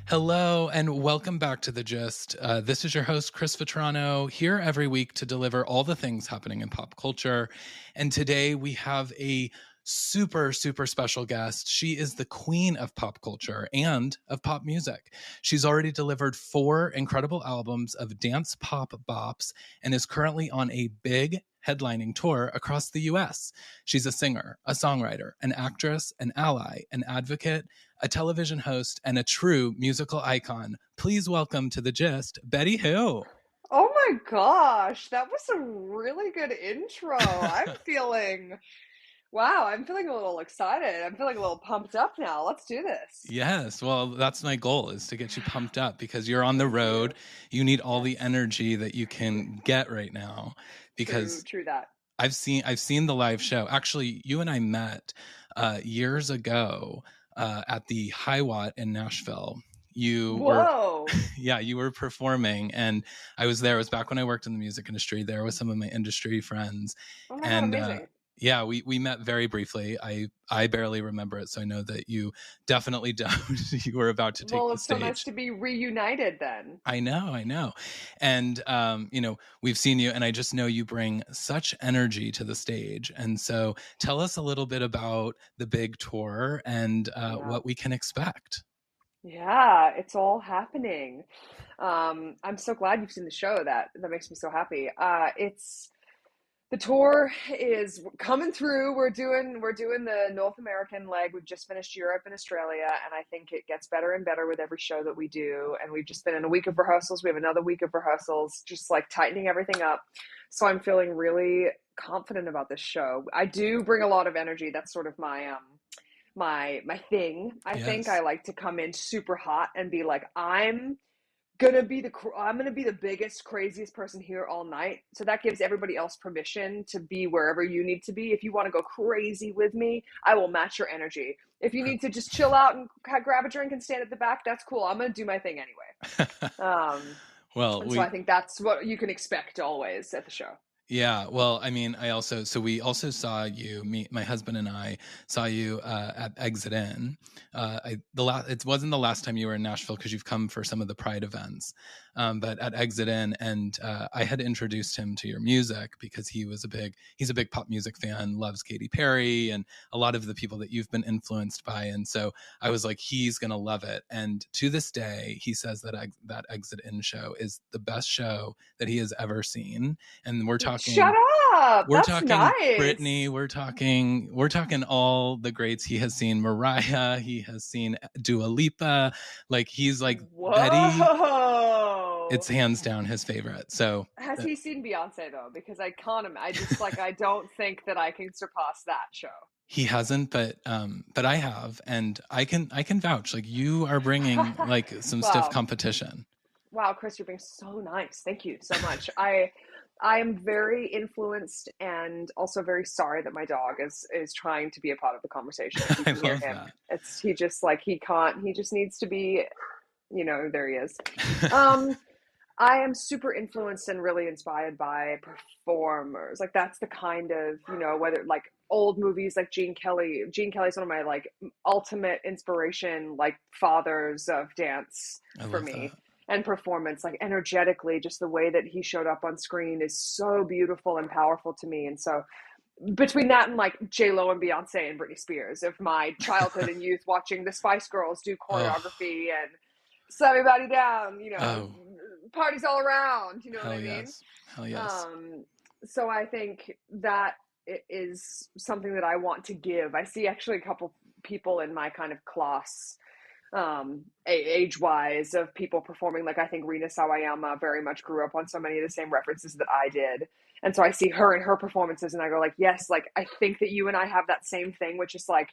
Hello and welcome back to The Gist. This is your host, Chris Vetrano, here every week to deliver all the things happening in pop culture. And today we have a super special guest. She is the queen of pop culture and of pop music. She's already delivered 4 incredible albums of dance pop bops and is currently on a big headlining tour across the US. She's a singer, a songwriter, an actress, an ally, an advocate, a television host, and a true musical icon. Please welcome to The Gist, Betty Who. Oh my gosh, that was a really good intro. I'm feeling a little excited. I'm feeling a little pumped up now. Let's do this. Yes, well, that's my goal, is to get you pumped up because you're on the Thank road. you. You need all the Yes. energy that you can get right now True, because true that. I've seen the live show. Actually, you and I met years ago at the High Watt in Nashville. You were Whoa. Yeah, you were performing and I was there. It was back when I worked in the music industry, there with some of my industry friends. Oh my God, And amazing. yeah, we met very briefly. I barely remember it, so I know that you definitely don't. You were about to take Well, the it's so nice stage. to be reunited then. I know. And we've seen you and I just know you bring such energy to the stage. And so tell us a little bit about the big tour and Yeah. what we can expect. Yeah, it's all happening. I'm so glad you've seen the show. That makes me so happy. It's The tour is coming through. We're doing the North American leg. We've just finished Europe and Australia, and I think it gets better and better with every show that we do. And we've just been in a week of rehearsals. We have another week of rehearsals, just like tightening everything up. So I'm feeling really confident about this show. I do bring a lot of energy. That's sort of my thing. I think I Yes. like to come in super hot and be like, I'm gonna be the biggest, craziest person here all night. So that gives everybody else permission to be wherever you need to be. If you want to go crazy with me, I will match your energy. If you need to just chill out and grab a drink and stand at the back, that's cool. I'm gonna do my thing anyway. Um, Well, and so I think that's what you can expect always at the show. yeah, well, I mean, we also saw you, my husband and I saw you at Exit In. It wasn't the last time you were in Nashville because you've come for some of the Pride events, but at Exit In, and I had introduced him to your music because he's a big pop music fan, loves Katy Perry and a lot of the people that you've been influenced by, and so I was like, he's gonna love it. And to this day, he says that that Exit In show is the best show that he has ever seen, and Shut up. we're That's talking nice. Britney, we're talking all the greats. He has seen Mariah, he has seen Dua Lipa, like he's like Betty. It's Whoa. hands down his favorite. So Has uh, he seen Beyonce though? Because I can't. I just like I don't think that I can surpass that show. he hasn't, but I have, and I can vouch. Like you are bringing like some stiff Wow. competition. Wow, Chris, you're being so nice. Thank you so much. I am very influenced and also very sorry that my dog is trying to be a part of the conversation. If you I can hear love him, that. it's he just like he can't. He just needs to be. There he is. Um, I am super influenced and really inspired by performers. Like that's the kind of, whether like old movies like Gene Kelly. Gene Kelly's one of my like ultimate inspiration, like fathers of dance I for love me. that. And performance, like energetically, just the way that he showed up on screen is so beautiful and powerful to me. And so between that and like J Lo and Beyonce and Britney Spears of my childhood and youth watching the Spice Girls do Oh, choreography and Slow Everybody Down, oh, parties all around, you know what hell I mean? yes, hell yes. Um, so I think that is something that I want to give. I see actually a couple people in my kind of class, age wise, of people performing. Like I think Rina Sawayama very much grew up on so many of the same references that I did. And so I see her and her performances and I go like, yes, like I think that you and I have that same thing, which is like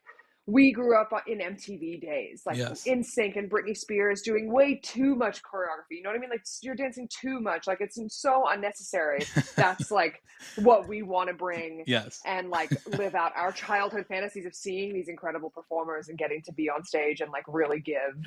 we grew up in MTV days, like Yes. NSYNC and Britney Spears doing way too much choreography. You know what I mean? Like you're dancing too much, like it's so unnecessary. That's like what we want to bring Yes. and like live out our childhood fantasies of seeing these incredible performers and getting to be on stage and like really give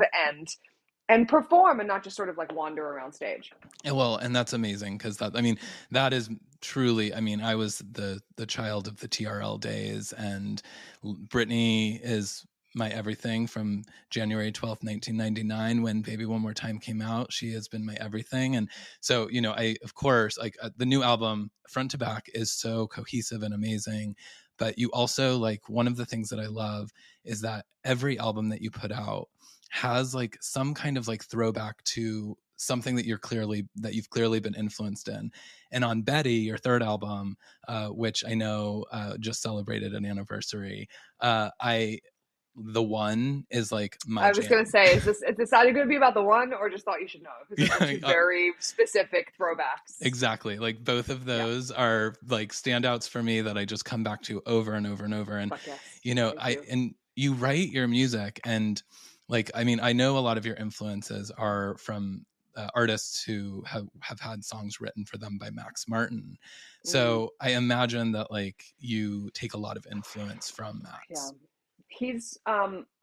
and perform and not just sort of like wander around stage. Well, and that's amazing because I mean, that is truly. I mean, I was the child of the TRL days, and Britney is my everything from January 12th, 1999, when Baby One More Time came out. She has been my everything. And so, I, of course, like the new album front to back is so cohesive and amazing. But you also, like, one of the things that I love is that every album that you put out has like some kind of like throwback to something that you've clearly been influenced in. And on Betty, your third album, which I know just celebrated an anniversary, I the one is like my I was gonna jam. say, is this either going to be about the one or just thought you should know? Because those are Yeah, two very specific throwbacks. exactly. Like both of Yeah. those are like standouts for me that I just come back to over and over and over. And Fuck yes. Thank I you. and you write your music, and like, I mean, I know a lot of your influences are from artists who have had songs written for them by Max Martin. So I imagine that like you take a lot of influence from Yeah. Max. He's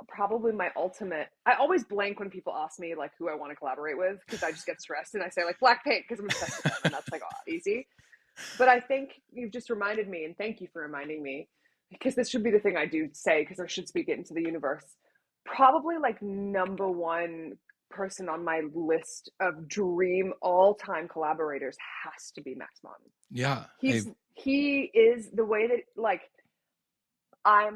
probably my ultimate. I always blank when people ask me like who I want to collaborate with because I just get stressed and I say like Blackpink because I'm obsessed with them and that's like easy. But I think you've just reminded me, and thank you for reminding me, because this should be the thing I do say because I should speak it into the universe. Probably like number one person on my list of dream all-time collaborators has to be Max Martin. Yeah. He is the way that like I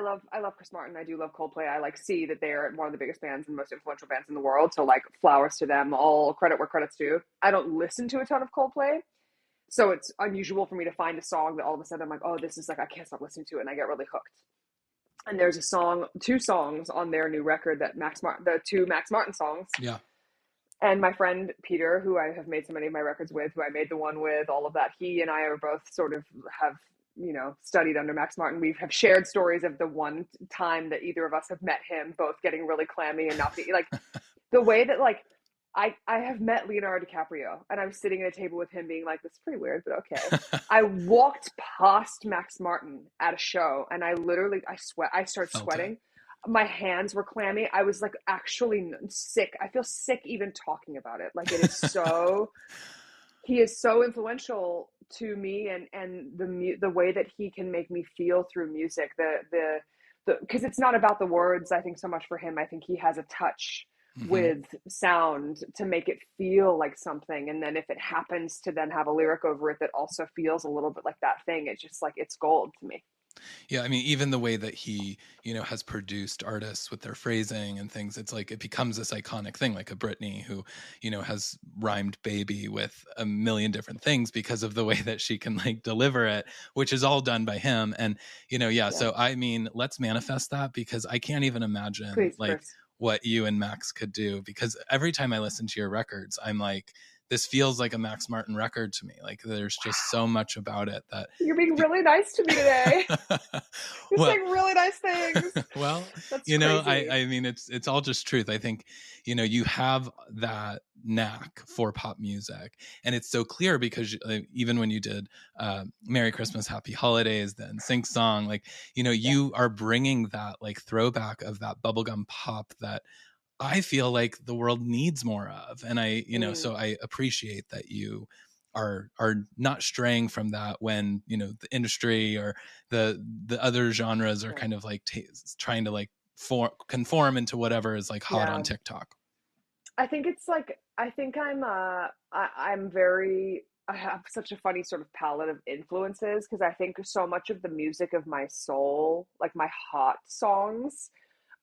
love Chris Martin. I do love Coldplay. I like see that they're one of the biggest bands and most influential bands in the world. So like flowers to them, all credit where credit's due. I don't listen to a ton of Coldplay. So it's unusual for me to find a song that all of a sudden I'm like, oh, this is like I can't stop listening to it and I get really hooked. And there's two songs on their new record that the two Max Martin songs. Yeah. And my friend Peter, who I have made so many of my records with, who I made the one with, all of that, he and I are both sort of have studied under Max Martin. We have shared stories of the one time that either of us have met him, both getting really clammy and not being like the way that like I have met Leonardo DiCaprio and I was sitting at a table with him being like, this is pretty weird, but okay. I walked past Max Martin at a show and I started sweating. My hands were clammy. I was like actually sick. I feel sick even talking about it. Like it is so he is so influential to me and the way that he can make me feel through music. The because it's not about the words, I think, so much for him. I think he has a touch with sound to make it feel like something, and then if it happens to then have a lyric over it that also feels a little bit like that thing, it's just like it's gold to me. Yeah, I mean, even the way that he, has produced artists with their phrasing and things, it's like it becomes this iconic thing, like a Britney who, has rhymed baby with a million different things because of the way that she can like deliver it, which is all done by him. And, yeah. So, I mean, let's manifest that because I can't even imagine Please, like Chris. what you and Max could do, because every time I listen to your records, I'm like, this feels like a Max Martin record to me. Like there's just so much about it that you're being really nice to me today. You're well, saying really nice things. Well, that's crazy. I mean, it's all just truth. I think, you have that knack for pop music, and it's so clear because even when you did Merry Christmas, Happy Holidays, the NSYNC song, like, you are bringing that like throwback of that bubblegum pop that I feel like the world needs more of. And I, so I appreciate that you are not straying from that when, the industry or the other genres are kind of like trying to like conform into whatever is like hot on TikTok. I think it's like I have such a funny sort of palette of influences because I think so much of the music of my soul, like my hot songs,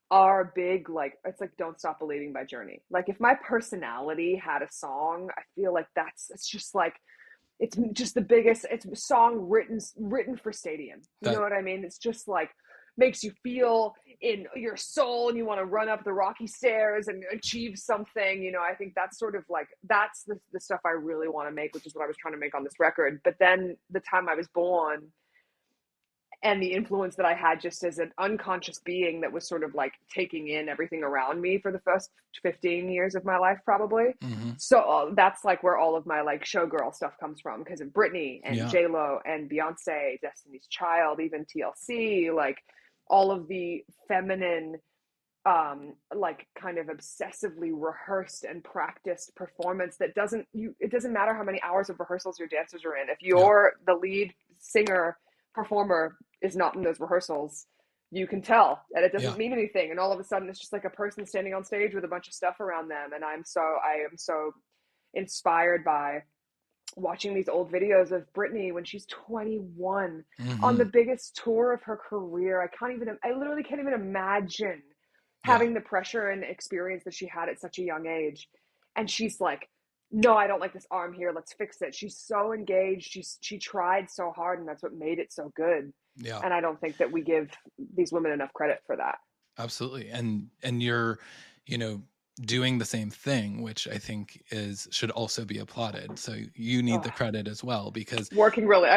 are big, like it's like Don't Stop Believing by Journey. Like if my personality had a song, I feel like it's just like it's just the biggest, it's a song written for stadium. You know what I mean? It's just like makes you feel in your soul and you want to run up the rocky stairs and achieve something. I think that's sort of like that's the stuff I really want to make, which is what I was trying to make on this record. But then the time I was born and the influence that I had just as an unconscious being that was sort of like taking in everything around me for the first 15 years of my life, probably. So that's like where all of my like showgirl stuff comes from because of Britney and J-Lo and Beyonce, Destiny's Child, even TLC, like all of the feminine, like kind of obsessively rehearsed and practiced performance that it doesn't matter how many hours of rehearsals your dancers are in. If you're the lead singer performer is not in those rehearsals, you can tell that it Yeah. doesn't mean anything, and all of a sudden it's just like a person standing on stage with a bunch of stuff around them. And I am so inspired by watching these old videos of Britney when she's 21 on the Hmm. biggest tour of her career. I literally can't even imagine Yeah. having the pressure and experience that she had at such a young age. And she's like, no, I don't like this arm here. Let's fix it. She's so engaged. She tried so hard, and that's what made it so good. Yeah. And I don't think that we give these women enough credit for that. Absolutely. And you're, you know, doing the same thing, which I think is should also be applauded. So you need Oh, the credit as well because working really,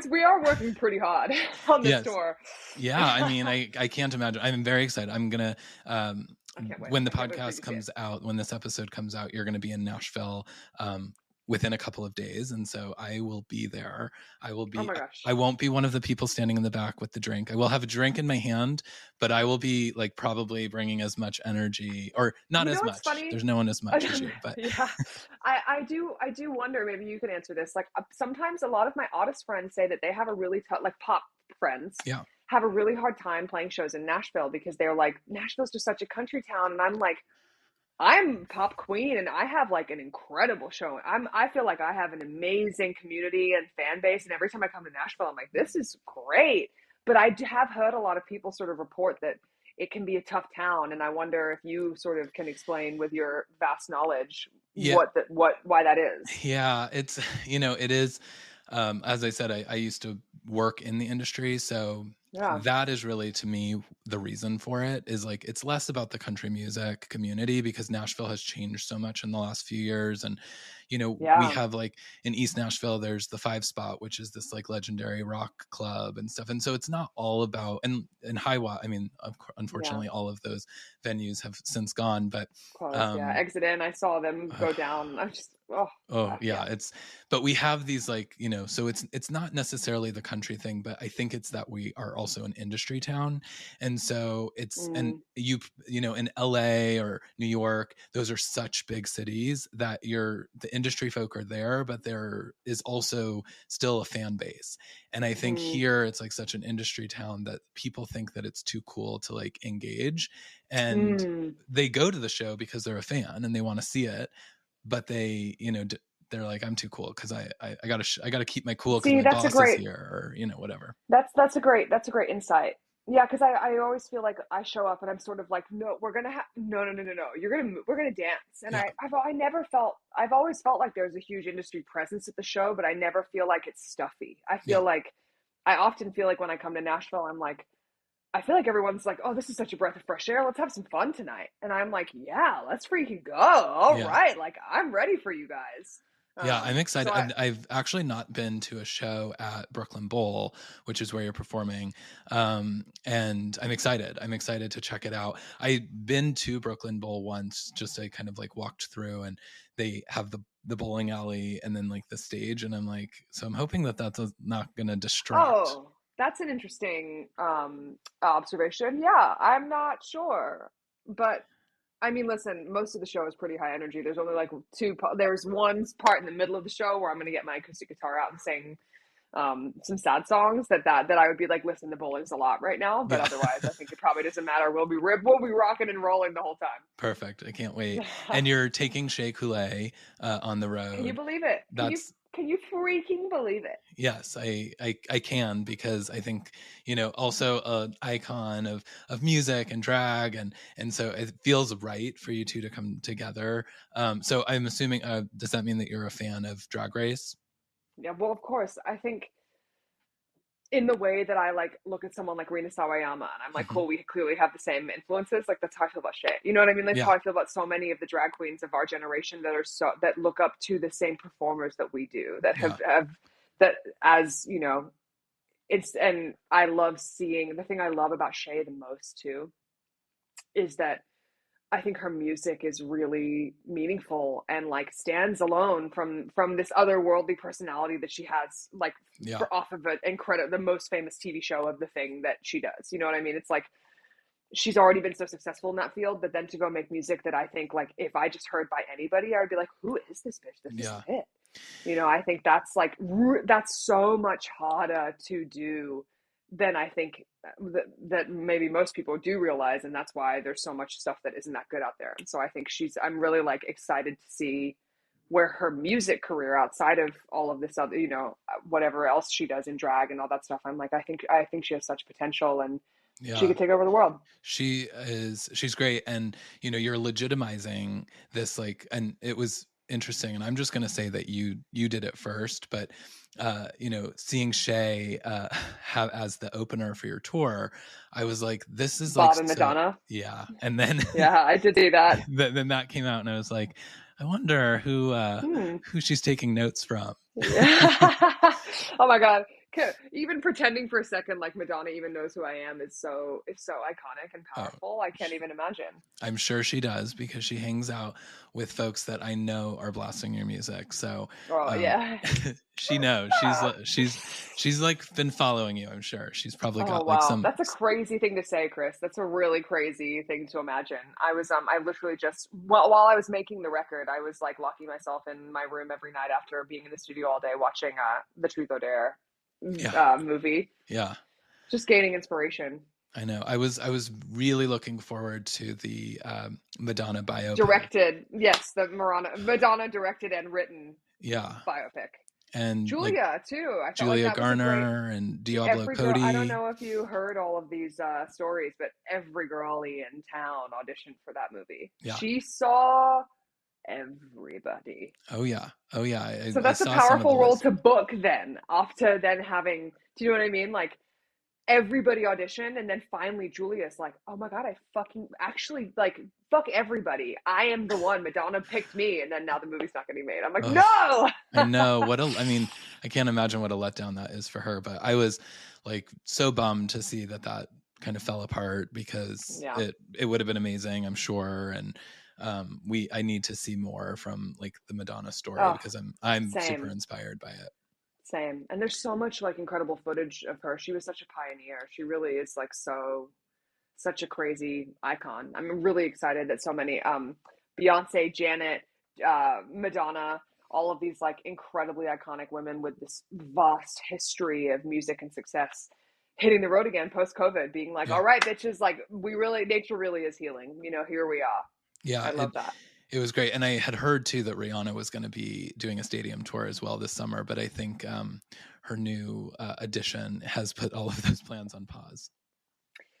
we are working pretty hard on this yes. tour. Yeah, I mean, I can't imagine. I'm very excited. I'm gonna um I can't wait. when the I can't wait for you podcast to see it. comes out, when this episode comes out, you're gonna be in Nashville within a couple of days, and so I will be there. I will Oh be my gosh. I won't be one of the people standing in the back with the drink. I will have a drink in my hand, but I will be like probably bringing as much energy or not You know as what's much. funny? There's no one as much as you, but Yeah, I do wonder. Maybe you can answer this. Like sometimes a lot of my artist friends say that they have a really tough, like pop friends, yeah. have a really hard time playing shows in Nashville because they're like Nashville's just such a country town, and I'm like I'm pop queen and I have like an incredible show. I feel like I have an amazing community and fan base, and every time I come to Nashville I'm like this is great. But have heard a lot of people sort of report that it can be a tough town, and I wonder if you sort of can explain with your vast knowledge Yeah. what why that is. Yeah, it's it is as I said, I used to work in the industry, so Yeah. that is really to me the reason for it is like it's less about the country music community because Nashville has changed so much in the last few years. And we Yeah. have like in East Nashville there's the Five Spot, which is this like legendary rock club and stuff, and so it's not all about and Highwa. I mean, Yeah. unfortunately all of those venues have since gone, but Close. Yeah. um Exit in. I saw them go down, and I just oh oh yeah, yeah. it's but we have these like, so it's not necessarily the country thing, but I think it's that we are also an industry town. And so it's and Mm, in LA or New York, those are such big cities that the industry folk are there, but there is also still a fan base. And I think mm, here it's like such an industry town that people think that it's too cool to like engage. And mm. they go to the show because they're a fan and they want to see it, but they're like, I'm too cool because I gotta I gotta keep my cool because See, my that's a boss is great here or whatever. that's a great insight. Yeah, because I always feel like I show up and I'm sort of like, no, we're gonna have no. We're gonna dance, and Yeah, I've always felt like there's a huge industry presence at the show, but I never feel like it's stuffy. yeah, I often feel like when I come to Nashville, I feel like everyone's like, oh, this is such a breath of fresh air. Let's have some fun tonight, and I'm like, yeah, let's freaking go. All yeah. right, like I'm ready for you guys. Yeah, I'm So excited. I've actually not been to a show at Brooklyn Bowl, which is where you're performing, and I'm excited. I'm excited to check it out. I've been to Brooklyn Bowl once, just I kind of like walked through, and they have the bowling alley and then like the stage, and I'm like, so I'm hoping that that's not going to distract. Oh, that's an interesting observation. Yeah, I'm not sure. But I mean, listen, most of the show is pretty high energy. There's only like there's one part in the middle of the show where I'm going to get my acoustic guitar out and sing some sad songs that I would be like, listen, the bowling's a lot right now, but Yeah. otherwise, I think it probably doesn't matter. We'll be rocking and rolling the whole Perfect. I can't wait. time. And you're taking Shae Coulee on the Can you road. believe it? That's Can you freaking believe it? yes, I can because I think also an icon of music and drag and so it feels right for you two to come together. So I'm assuming does that mean that you're a fan of Drag Race? Yeah, well, of course. I think in the way that I like look at someone like Rina Sawayama and I'm like, Hmm. cool, we clearly have the same influences. Like that's how I feel about Shay. You know what I mean? That's how Yeah, I feel about so many of the drag queens of our generation that look up to the same performers that we do, that yeah, have that as, it's and I love seeing the thing I love about Shay the most too is that I think her music is really meaningful and like stands alone from this otherworldly personality that she has like yeah, for off of an incredible the most famous TV show of the thing that she does. You know what I mean? It's like she's already been so successful in that field, but then to go make music that I think like if I just heard by anybody, I would be like, who is this bitch? This is yeah, it. I think that's like that's so much harder to do than I think that maybe most people do realize, and that's why there's so much stuff that isn't that good out there. And so I think I'm really like excited to see where her music career outside of all of this other, whatever else she does in drag and all that stuff. I'm like, I think she has such potential, and she Yeah. could take over the world. She's great. And you're legitimizing this, like, and it was interesting, and I'm just going to say that you did it first, but seeing Shae have as the opener for your tour, I was like, this is like Bob and so, Madonna. yeah. And then Yeah, I did see that. then that came out, and I was like, I wonder who she's taking notes from. Yeah. Oh my God. Even pretending for a second like Madonna even knows who I am is so iconic and Oh, powerful. I can't even imagine. I'm sure she does, because she hangs out with folks that I know are blasting your music. So Oh yeah. she knows. She's like been following you, I'm sure. She's probably Oh got like wow. some. That's a crazy thing to say, Chris. That's a really crazy thing to imagine. I literally just while I was making the record, I was like locking myself in my room every night after being in the studio all day watching the Truth or Dare Yeah. movie. Yeah. Just gaining inspiration. I know. I was really looking forward to the Madonna biopic. The Madonna directed and written biopic. And Julia like, too. I felt Julia like that was a great. Garner and Diablo Every girl. I don't Cody. know if you heard all of these stories, but every girlie in town auditioned for that movie. Yeah. She saw everybody. Oh yeah. So that's a powerful role to book then, after then having. Do you know what I mean? Like, everybody auditioned, and then finally Julia's like, oh my God, I fucking actually, like, fuck everybody, I am the one, Madonna picked me, and then now the movie's not getting made. I'm like, no. I know. I can't imagine what a letdown that is for her, but I was like so bummed to see that kind of fell apart, because it would have been amazing, I'm sure. And I need to see more from like the Madonna story, because I'm super inspired by it. Same. And there's so much like incredible footage of her. She was such a pioneer. She really is like such a crazy icon. I'm really excited that so many Beyonce, Janet, Madonna, all of these like incredibly iconic women with this vast history of music and success hitting the road again post COVID, being like, all right, bitches, like nature really is healing. Here we are. Yeah. I love that. It was great. And I had heard too that Rihanna was going to be doing a stadium tour as well this summer, but I think her new addition has put all of those plans on pause.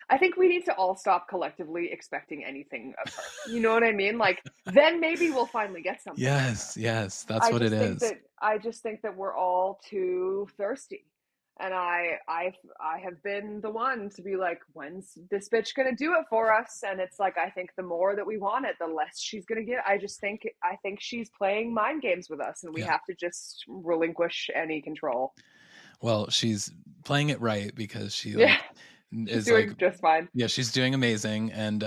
I think we need to all stop collectively expecting anything of her. You know what I mean? Like, then maybe we'll finally get something. Yes, that's what it is. I just think that we're all too thirsty. And I have been the one to be like, when's this bitch gonna do it for us? And it's like, I think the more that we want it, the less she's gonna get. I think she's playing mind games with us, and we have to just relinquish any control. Well, she's playing it right, because she she's doing like, just fine. Yeah, she's doing amazing. And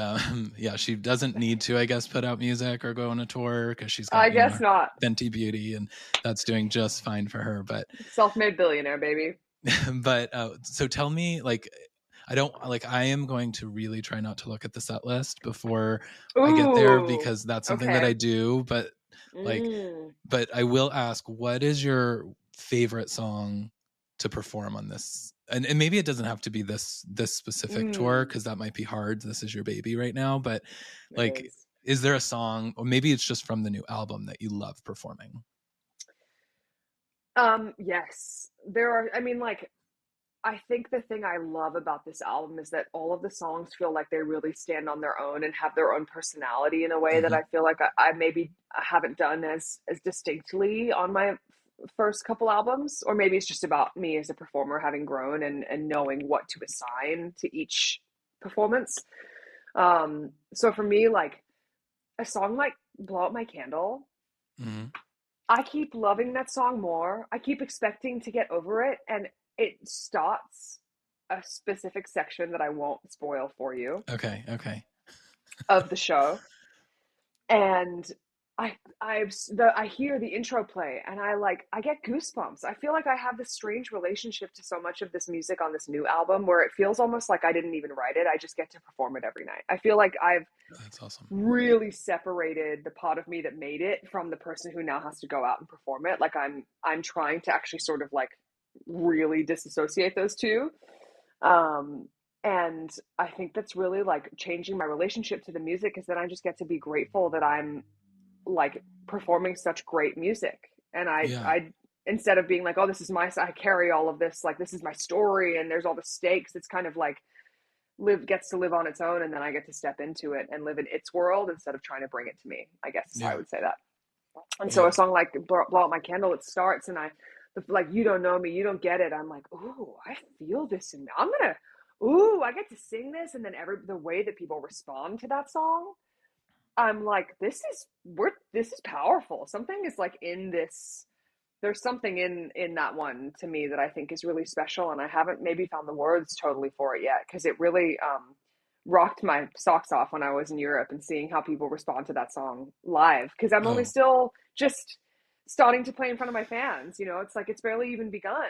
she doesn't need to, I guess, put out music or go on a tour, because she's got, I guess not, Fenty Beauty, and that's doing just fine for her. But self-made billionaire, baby. But so tell me, like, I am going to really try not to look at the set list before I get there, because that's something that I do. But but I will ask, what is your favorite song to perform on this? And maybe it doesn't have to be this specific tour, because that might be hard. This is your baby right now. But like, is there a song, or maybe it's just from the new album, that you love performing? Yes, there are. I mean, like, I think the thing I love about this album is that all of the songs feel like they really stand on their own and have their own personality in a way that I feel like I maybe haven't done as distinctly on my first couple albums. Or maybe it's just about me as a performer having grown and knowing what to assign to each performance. So for me, like, a song like Blow Out My Candle, I keep loving that song more. I keep expecting to get over it, and it starts a specific section that I won't spoil for you. Okay. Of the show. And I hear the intro play, and I get goosebumps. I feel like I have this strange relationship to so much of this music on this new album, where it feels almost like I didn't even write it. I just get to perform it every night. I feel like that's awesome. Really separated the part of me that made it from the person who now has to go out and perform it. Like, I'm trying to actually sort of like really disassociate those two. Um, and I think that's really like changing my relationship to the music is that I just get to be grateful that I'm like performing such great music. And Yeah. I instead of being like, oh, this is my, I carry all of this, like this is my story and there's all the stakes. It's kind of like gets to live on its own, and then I get to step into it and live in its world instead of trying to bring it to me. I guess is how I Yeah. would say that. And so a Yeah. song like Blow Out My Candle, it starts and like, you don't know me, you don't get it. I'm like, ooh, I feel this in me. Ooh, I get to sing this. And then the way that people respond to that song, I'm like, this is powerful. Something is like in this, there's something in that one to me that I think is really special. And I haven't maybe found the words totally for it yet. Cause it really, rocked my socks off when I was in Europe and seeing how people respond to that song live. Cause I'm only Oh, still just starting to play in front of my fans. You know, it's like it's barely even begun.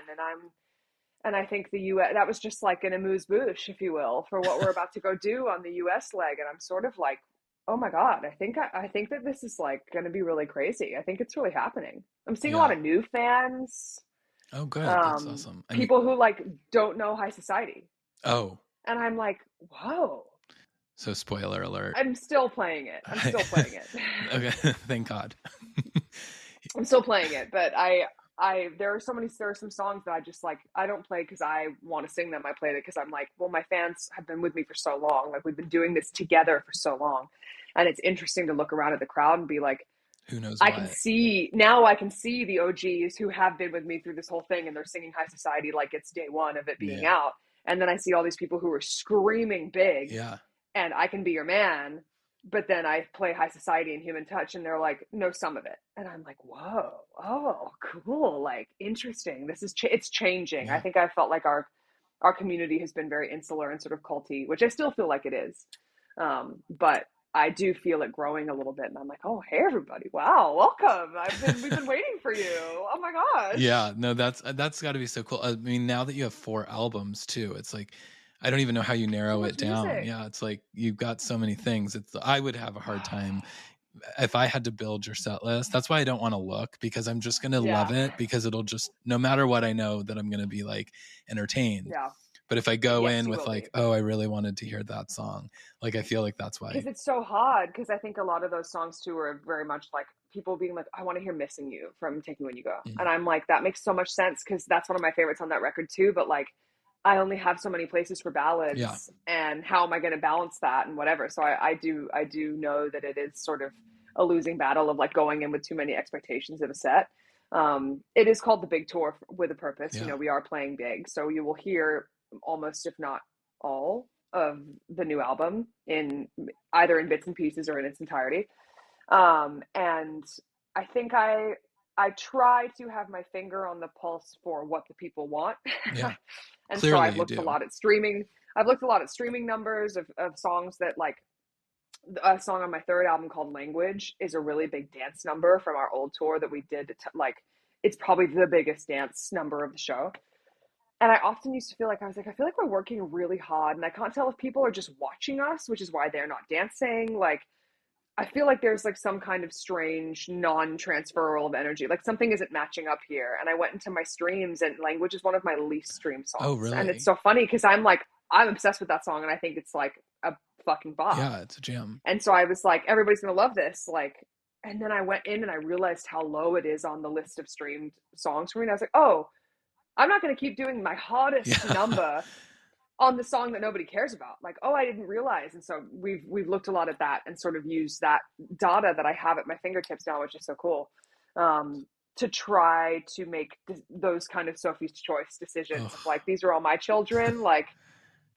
And I think the US, that was just like an amuse bouche, if you will, for what we're about to go do on the US leg. And I'm sort of like, oh my God, I think that this is like going to be really crazy. I think it's really happening. I'm seeing a lot yeah. of new fans, Oh, good. That's awesome. I mean, people who like don't know High Society. oh, And I'm like, whoa, so spoiler alert. I'm still playing it. I'm still playing it. Okay, thank God. I'm still playing it, but there are there are some songs that I just like, I don't play because I want to sing them. I play it because I'm like, well, my fans have been with me for so long. Like we've been doing this together for so long. And it's interesting to look around at the crowd and be like, Who knows what? I can see the OGs who have been with me through this whole thing and they're singing High Society like it's day one of it being Yeah. out. And then I see all these people who are screaming big Yeah. and I Can Be Your Man, but then I play High Society and Human Touch and they're like, no, some of it. And I'm like, whoa, oh, cool, like interesting. It's changing. I Yeah. think I felt like our community has been very insular and sort of culty, which I still feel like it is. But I do feel it growing a little bit, and I'm like, oh, hey, everybody, wow, welcome. We've been waiting for you. Oh my gosh. Yeah. No, that's got to be so cool. I mean, now that you have 4 albums too, it's like I don't even know how you So narrow it much down. music. Yeah, it's like you've got so many things. I would have a hard time if I had to build your set list. That's why I don't want to look, because I'm just going to love Yeah, it, because it'll just, no matter what, I know that I'm going to be like entertained. yeah, But if I go yes, in you with will like, be. oh, I really wanted to hear that song, like I feel like that's why. Because it's so hard. Because I think a lot of those songs too are very much like people being like, I want to hear Missing You from Take Me When You Go. And Mm, I'm like, that makes so much sense because that's one of my favorites on that record too. But like, I only have so many places for yeah. ballads, and how am I going to balance that and whatever? So I do know that it is sort of a losing battle of like going in with too many expectations of a set. It is called the Big Tour with a purpose. You Yeah. know, we are playing big, so you will hear almost, if not all, of the new album in either in bits and pieces or in its entirety. And I think I try to have my finger on the pulse for what the people want. Yeah. And so Clearly you do. I've looked a lot at streaming numbers of songs that like a song on my third album called Language is a really big dance number from our old tour that we did. Like, it's probably the biggest dance number of the show. And I often used to feel like, I was like, I feel like we're working really hard and I can't tell if people are just watching us, which is why they're not dancing. Like, I feel like there's like some kind of strange non-transferal of energy. Like something isn't matching up here. And I went into my streams and Language is one of my least streamed Oh, songs. And it's really? so funny because I'm obsessed with that song and I think it's like a fucking bop. Yeah, it's a jam. And so I was like, everybody's gonna love this. Like, and then I went in and I realized how low it is on the list of streamed songs for me. And I was like, oh, I'm not gonna keep doing my hardest Yeah. number on the song that nobody cares about. Like, oh, I didn't realize. And so we've looked a lot at that and sort of used that data that I have at my fingertips now, which is so cool, to try to make those kind of Sophie's Choice decisions of Oh, like, these are all my children. Like,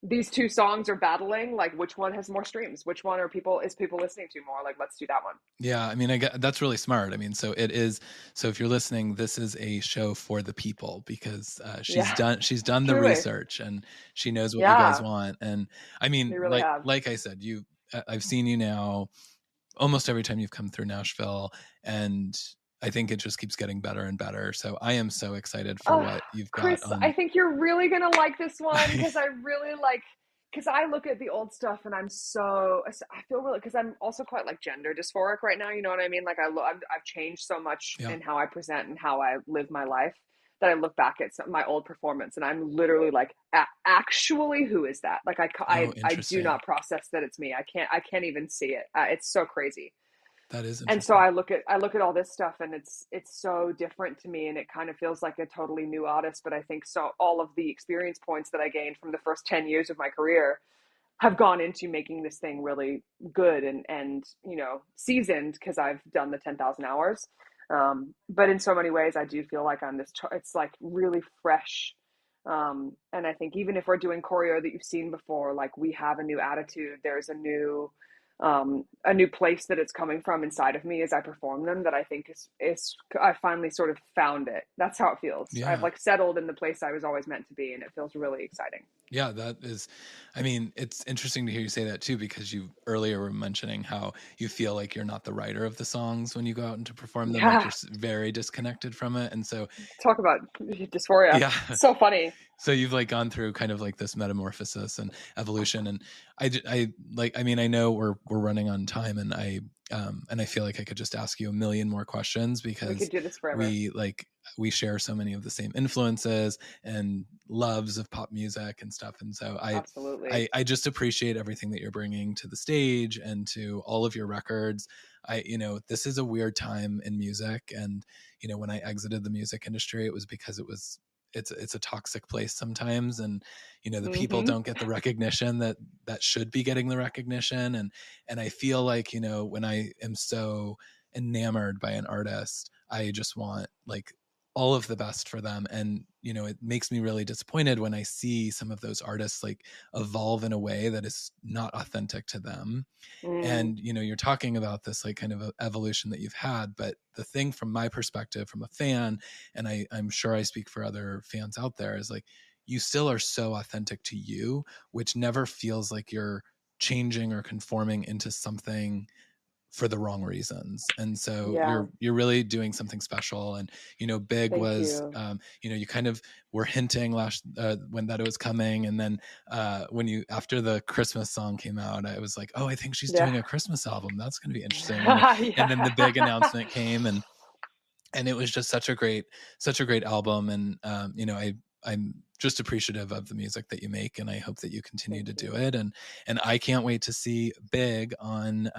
these two songs are battling. Like, which one has more streams? Which one is people listening to more? Like, let's do that one. yeah. I mean, I get that's really smart. I mean, so it is. So if you're listening, this is a show for the people, because Yeah, she's done the truly. research and she knows what you guys Yeah, want. And I mean, they really have. like I said, I've seen you now almost every time you've come through Nashville, and I think it just keeps getting better and better. So I am so excited for Oh, what you've got Chris, I on. think you're really gonna like this one because I really like, because I look at the old stuff and I feel really, because I'm also quite like gender dysphoric right now. You know what I mean? Like I've changed so much Yeah. in how I present and how I live my life that I look back at my old performance and I'm literally like, actually, who is that? Like Oh, I do interesting. not process that it's me. I can't even see it. It's so crazy. That is And so interesting. I look at all this stuff and it's so different to me, and it kind of feels like a totally new artist. But I think so all of the experience points that I gained from the first 10 years of my career have gone into making this thing really good and seasoned, because I've done the 10,000 hours. But in so many ways, I do feel like I'm this. It's like really fresh. And I think even if we're doing choreo that you've seen before, like we have a new attitude. There's a new place that it's coming from inside of me as I perform them, that I think is I finally sort of found it. That's how it feels. I've Yeah. like settled in the place I was always meant to be, and it feels really exciting. Yeah, that is, I mean, it's interesting to hear you say that too, because you earlier were mentioning how you feel like you're not the writer of the songs when you go out and to perform them, like Yeah, you're very disconnected from it. And so, talk about dysphoria. yeah, So funny. so you've like gone through kind of like this metamorphosis and evolution. And I like, I mean, I know we're running on time, and I feel like I could just ask you a million more questions We because could do this forever. we like, we share so many of the same influences and loves of pop music and stuff. And so Absolutely. I just appreciate everything that you're bringing to the stage and to all of your records. This is a weird time in music. And, when I exited the music industry, it was because it's a toxic place sometimes. And, the people Mm-hmm. don't get the recognition that should be getting the recognition. And I feel like, when I am so enamored by an artist, I just want like all of the best for them. And it makes me really disappointed when I see some of those artists like evolve in a way that is not authentic to them. Mm, And you're talking about this like kind of a evolution that you've had, but the thing from my perspective, from a fan, and I'm sure I speak for other fans out there, is like you still are so authentic to you, which never feels like you're changing or conforming into something for the wrong reasons. And so yeah. you're really doing something special. And big Thank was you. you kind of were hinting last when that it was coming. And then when you after the Christmas song came out, I was like, oh, I think she's Yeah. doing a Christmas album. That's going to be interesting. And then the big Yeah. announcement came, and it was just such a great album. And I'm just appreciative of the music that you make, and I hope that you continue Thank to do you. it. And I can't wait to see Big on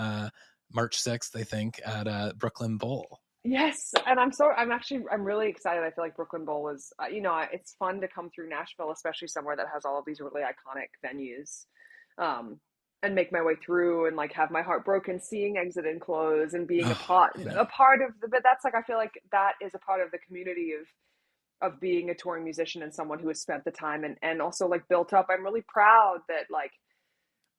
March 6th, I think, at Brooklyn Bowl. Yes, and I'm really excited. I feel like Brooklyn Bowl is, it's fun to come through Nashville, especially somewhere that has all of these really iconic venues, um, and make my way through and like have my heart broken seeing Exit and Close and being Oh, I know. a part of the. But that's like I feel like that is a part of the community of being a touring musician and someone who has spent the time and also like built up. I'm really proud that like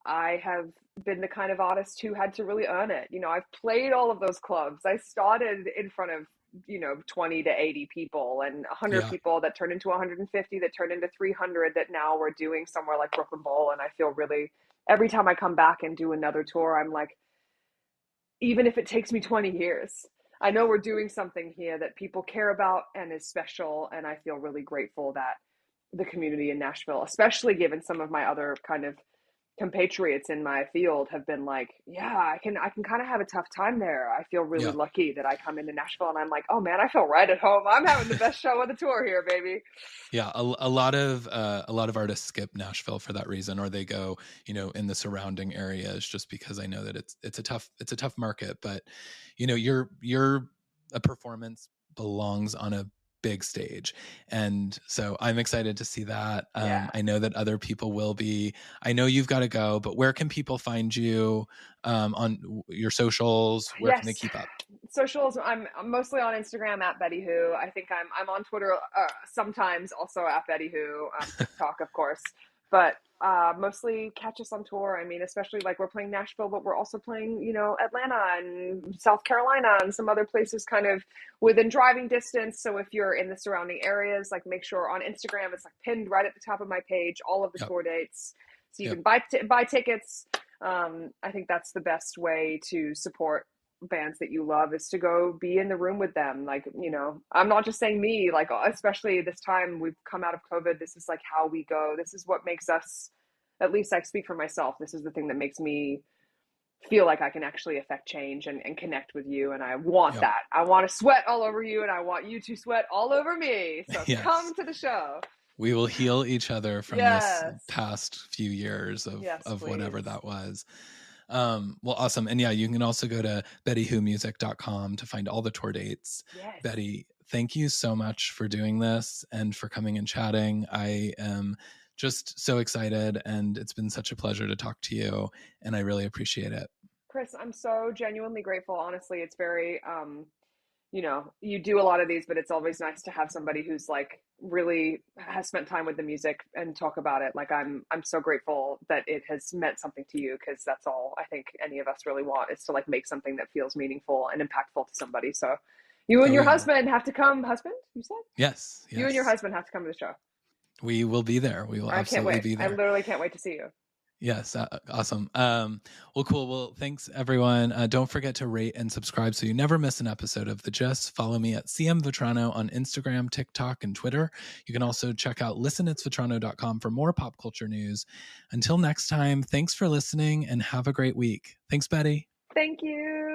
I have been the kind of artist who had to really earn it. I've played all of those clubs. I started in front of, 20 to 80 people and 100 Yeah. people that turned into 150, that turned into 300, that now we're doing somewhere like Brooklyn Bowl. And I feel really, every time I come back and do another tour, I'm like, even if it takes me 20 years, I know we're doing something here that people care about and is special. And I feel really grateful that the community in Nashville, especially given some of my other kind of compatriots in my field, have been like, yeah, I can kind of have a tough time there. I feel really Yeah. lucky that I come into Nashville and I'm like, oh man, I feel right at home. I'm having the best show of the tour here, baby. Yeah, a lot of artists skip Nashville for that reason, or they go, in the surrounding areas, just because I know that it's a tough market. But your a performance belongs on a big stage, and so I'm excited to see that. Yeah. I know that other people will be. I know you've got to go, but where can people find you on your socials? Where can they Yes. keep up? Socials. I'm mostly on Instagram at Betty Who. I think I'm on Twitter sometimes also at Betty Who. TikTok, of course, but mostly catch us on tour. I mean, especially like we're playing Nashville, but we're also playing Atlanta and South Carolina and some other places kind of within driving distance. So if you're in the surrounding areas, like make sure on Instagram it's like pinned right at the top of my page all of the Yep. tour dates, so you Yep. can buy tickets. I think that's the best way to support bands that you love, is to go be in the room with them. Like, I'm not just saying me, like, especially this time we've come out of COVID, this is like how we go. This is what makes us, at least I speak for myself, this is the thing that makes me feel like I can actually affect change and connect with you. And I want Yep. that. I want to sweat all over you, and I want you to sweat all over me. So Yes. come to the show. We will heal each other from this Yes. past few years Yes, of whatever please. that was. Well, awesome. And yeah, you can also go to bettywhomusic.com to find all the tour dates. Yes. Betty, thank you so much for doing this and for coming and chatting. I am just so excited, and it's been such a pleasure to talk to you, and I really appreciate it. Chris, I'm so genuinely grateful. Honestly, it's very, you do a lot of these, but it's always nice to have somebody who's like really has spent time with the music and talk about it. Like I'm so grateful that it has meant something to you, because that's all I think any of us really want, is to like make something that feels meaningful and impactful to somebody. So you and Oh, your yeah. husband have to come. Husband, you said? Yes. You and your Yes. husband have to come to the show. We will be there. We will I can't absolutely wait. be I there. literally can't wait to see you. Yes, awesome. Well, cool. Well, thanks everyone. Don't forget to rate and subscribe so you never miss an episode of The Gist. Follow me at CM Vetrano on Instagram, TikTok, and Twitter. You can also check out listenitsvetrano.com for more pop culture news. Until next time, thanks for listening and have a great week. Thanks, Betty. Thank you.